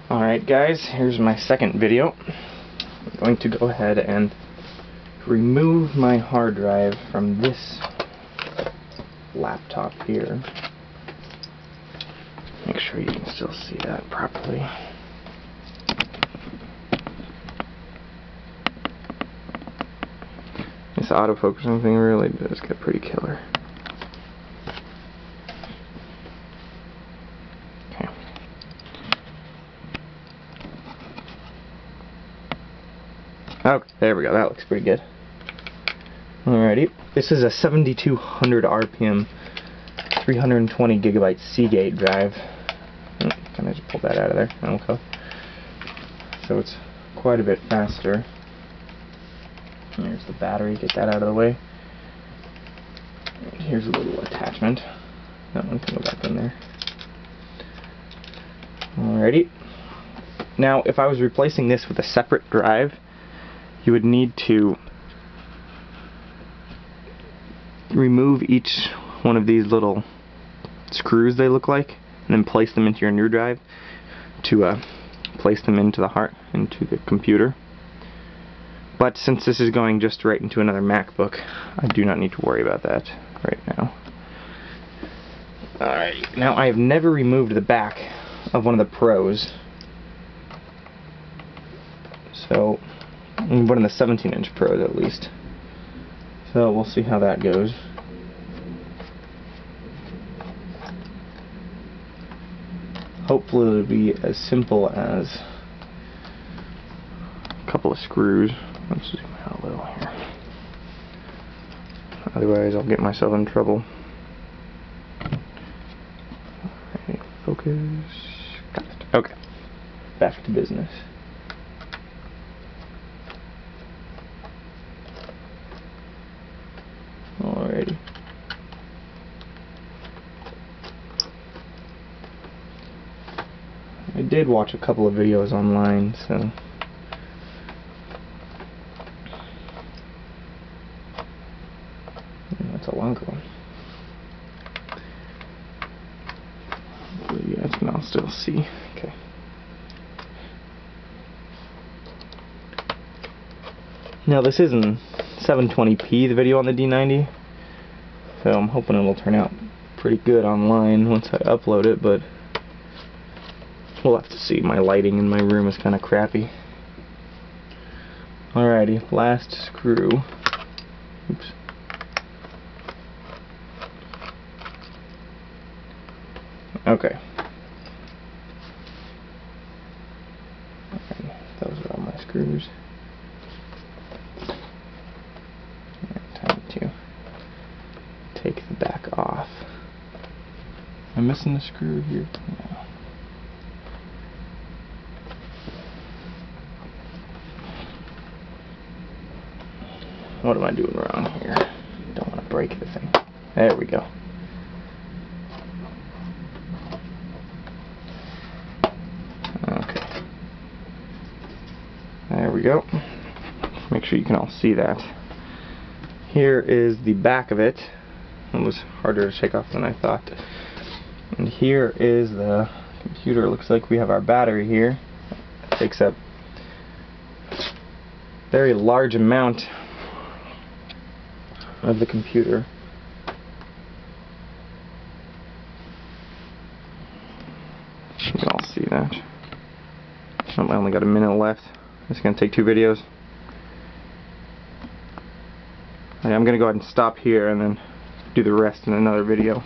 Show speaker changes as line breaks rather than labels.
Alright guys, here's my second video. I'm going to go ahead and remove my hard drive from this laptop here. Make sure you can still see that properly. This autofocusing thing really does get pretty killer. Okay. Okay, there we go. That looks pretty good. Alrighty. This is a 7200 RPM, 320 gigabyte Seagate drive. Can I just pull that out of there? Okay. So it's quite a bit faster. Here's the battery, get that out of the way. And here's a little attachment. That one can go back in there. Alrighty. Now, if I was replacing this with a separate drive, you would need to remove each one of these little screws, they look like, and then place them into your new drive to place them into the computer. But since this is going just right into another MacBook, I do not need to worry about that right now. Alright, now I have never removed the back of one of the Pros. So, one of the 17-inch Pros at least. So we'll see how that goes. Hopefully it'll be as simple as a couple of screws. Let's zoom out a little here. Otherwise I'll get myself in trouble. Alright, focus. Got it. Okay. Back to business. Alrighty. I did watch a couple of videos online, so that's a longer one. Hopefully you guys can all still see. Okay. Now this is in 720p, the video on the D90, so I'm hoping it'll turn out pretty good online once I upload it, but we'll have to see. My lighting in my room is kind of crappy. Alrighty, last screw. Oops. Okay. Alright, those are all my screws. Time to take the back off. Am I missing a screw here? No. What am I doing wrong here? Don't want to break the thing. There we go. Okay. There we go. Make sure you can all see that. Here is the back of it. It was harder to take off than I thought. And here is the computer. It looks like we have our battery here. It takes up a very large amount of the computer. You can all see that. Oh, I only got a minute left. It's going to take 2 videos. Okay, I'm going to go ahead and stop here and then do the rest in another video.